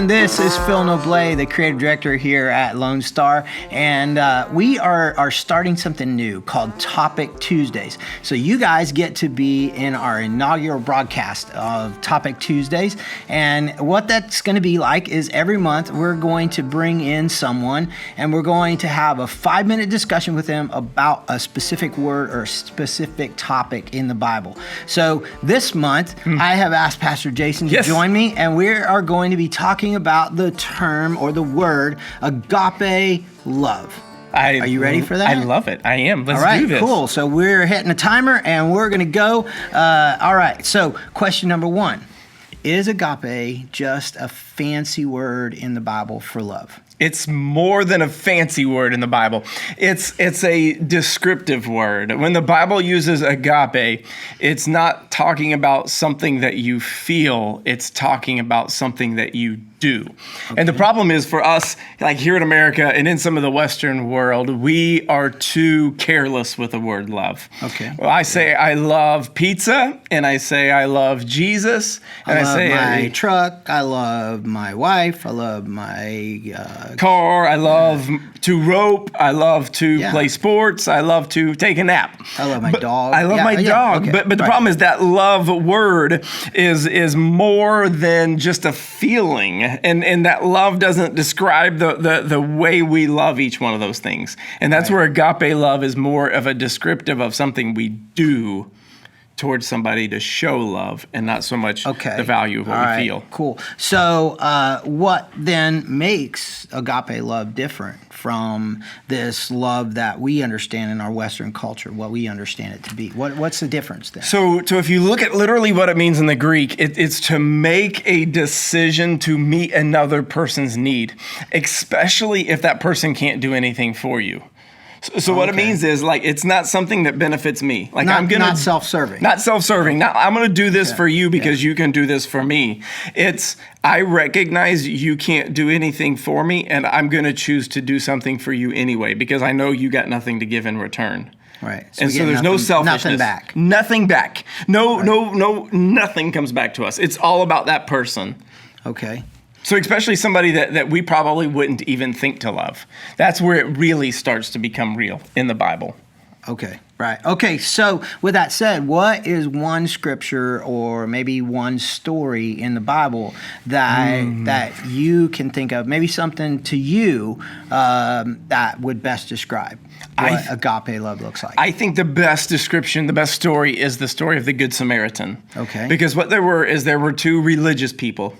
everyone. This is Phil Noble, the creative director here at Lone Star, and we are starting something new called Topic Tuesdays. So you guys get to be in our inaugural broadcast of Topic Tuesdays, and what that's going to be like is every month we're going to bring in someone, and we're going to have a 5-minute discussion with them about a specific word or specific topic in the Bible. So this month, I have asked Pastor Jason to join me, and we are going to be talking about the term or the word agape love. Are you ready for that? I love it. I am. Let's do this. All right, cool. So we're hitting a timer, and we're going to go. All right, so question number 1. Is agape just a fancy word in the Bible for love? It's more than a fancy word in the Bible. It's a descriptive word. When the Bible uses agape, it's not talking about something that you feel. It's talking about something that you do. Okay. And the problem is for us, like here in America and in some of the Western world, we are too careless with the word love. Okay. Well, I say I love pizza, and I say I love Jesus, and I love my truck. I love my wife. I love my car. I love to rope. I love to play sports. I love to take a nap. I love my dog. I love my dog. Okay. But the problem is that love word is more than just a feeling. And that love doesn't describe the way we love each one of those things. And that's where agape love is more of a descriptive of something we do towards somebody to show love, and not so much the value of what we feel. Cool. So what then makes agape love different from this love that we understand in our Western culture, what we understand it to be? What's the difference there? So if you look at literally what it means in the Greek, it's to make a decision to meet another person's need, especially if that person can't do anything for you. So what it means is, like, it's not something that benefits me. Like, not self-serving. Not self-serving. Now, I'm going to do this for you because you can do this for me. It's, I recognize you can't do anything for me, and I'm going to choose to do something for you anyway because I know you got nothing to give in return. Right. So there's no selfishness. Nothing back. Nothing back. No, nothing comes back to us. It's all about that person. Okay. So especially somebody that we probably wouldn't even think to love. That's where it really starts to become real in the Bible. Okay, right. Okay, so with that said, what is one scripture or maybe one story in the Bible that you can think of, maybe something to you that would best describe what agape love looks like? I think the best description, the best story is the story of the Good Samaritan. Okay. Because what there were two religious people,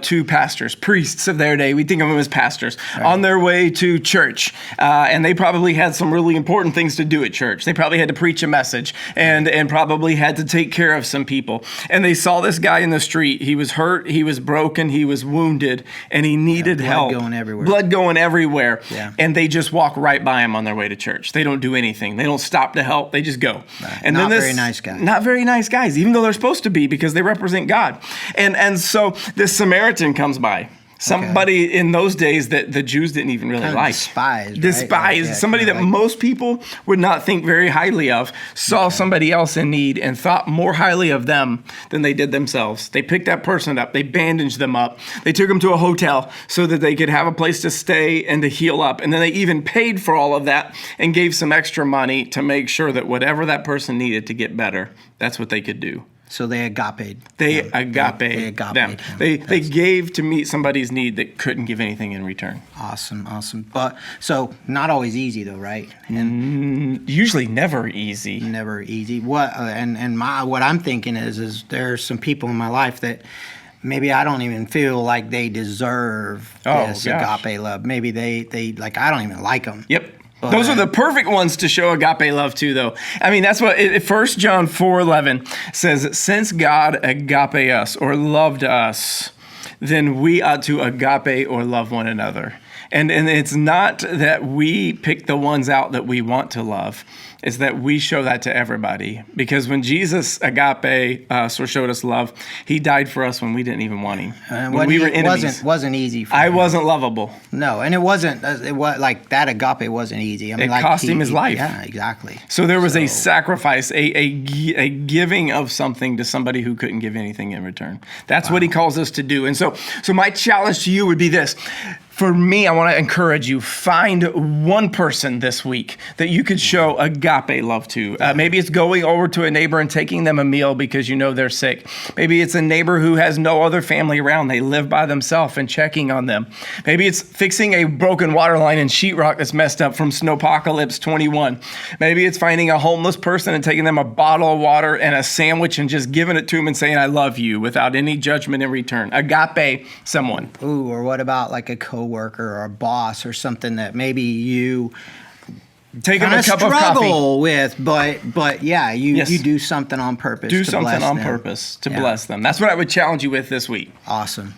two pastors, priests of their day. We think of them as pastors, on their way to church. And they probably had some really important things to do at church. They probably had to preach a message and probably had to take care of some people. And they saw this guy in the street. He was hurt, he was broken, he was wounded, and he needed help. Blood going everywhere. Yeah. And they just walk right by him on their way to church. They don't do anything. They don't stop to help. They just go. Right. And not very nice guys. Not very nice guys, even though they're supposed to be because they represent God. And so this Samaritan comes by. Somebody in those days that the Jews didn't even really like. Despised. Somebody that most people would not think very highly of, saw somebody else in need and thought more highly of them than they did themselves. They picked that person up. They bandaged them up. They took them to a hotel so that they could have a place to stay and to heal up. And then they even paid for all of that and gave some extra money to make sure that whatever that person needed to get better, that's what they could do. So they agape'd. They them. They gave to meet somebody's need that couldn't give anything in return. Awesome. But so not always easy though, right? And usually never easy. Never easy. What I'm thinking is there's some people in my life that maybe I don't even feel like they deserve this agape love. Maybe they like I don't even like them. Yep. Those are the perfect ones to show agape love to, though. I mean, that's what 1 John 4:11 says, since God agape us or loved us, then we ought to agape or love one another. And it's not that we pick the ones out that we want to love. It's that we show that to everybody. Because when Jesus, Agape, showed us love, he died for us when we didn't even want him. When we were enemies. Wasn't easy for I him. wasn't lovable. No, and it was like that agape wasn't easy. I mean, it cost him his life. Yeah, exactly. So there was a sacrifice, a giving of something to somebody who couldn't give anything in return. That's what he calls us to do. And so my challenge to you would be this. For me, I want to encourage you, find one person this week that you could show agape love to. Maybe it's going over to a neighbor and taking them a meal because you know they're sick. Maybe it's a neighbor who has no other family around. They live by themselves and checking on them. Maybe it's fixing a broken water line in sheetrock that's messed up from Snowpocalypse 21. Maybe it's finding a homeless person and taking them a bottle of water and a sandwich and just giving it to them and saying, I love you, without any judgment in return. Agape someone. Ooh, or what about like a coworker or a boss or something that maybe you take them a cup of coffee struggle with, but yeah, you do something on purpose. Do something on purpose to bless them. That's what I would challenge you with this week. Awesome.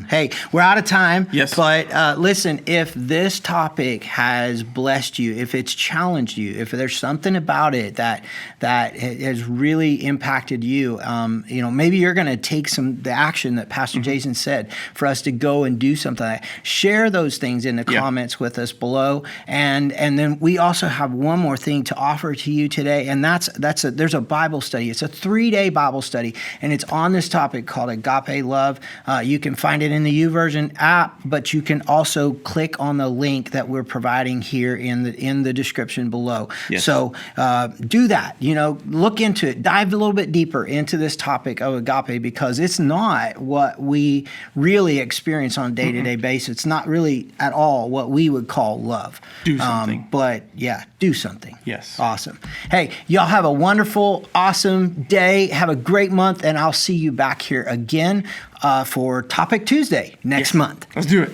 Hey, we're out of time. Yes. But listen, if this topic has blessed you, if it's challenged you, if there's something about it that has really impacted you, maybe you're going to take the action that Pastor Jason said for us to go and do something. Share those things in the comments with us below, and then we also have one more thing to offer to you today, and there's a Bible study. It's a 3-day Bible study, and it's on this topic called Agape Love. You can find it in the YouVersion app, but you can also click on the link that we're providing here in the description below. Yes. So do that. Look into it. Dive a little bit deeper into this topic of agape, because it's not what we really experience on a day-to-day basis. It's not really at all what we would call love. Do something. But yeah, do something. Yes. Awesome. Hey, y'all have a wonderful, awesome day. Have a great month, and I'll see you back here again for Topic Tuesday next month. Let's do it.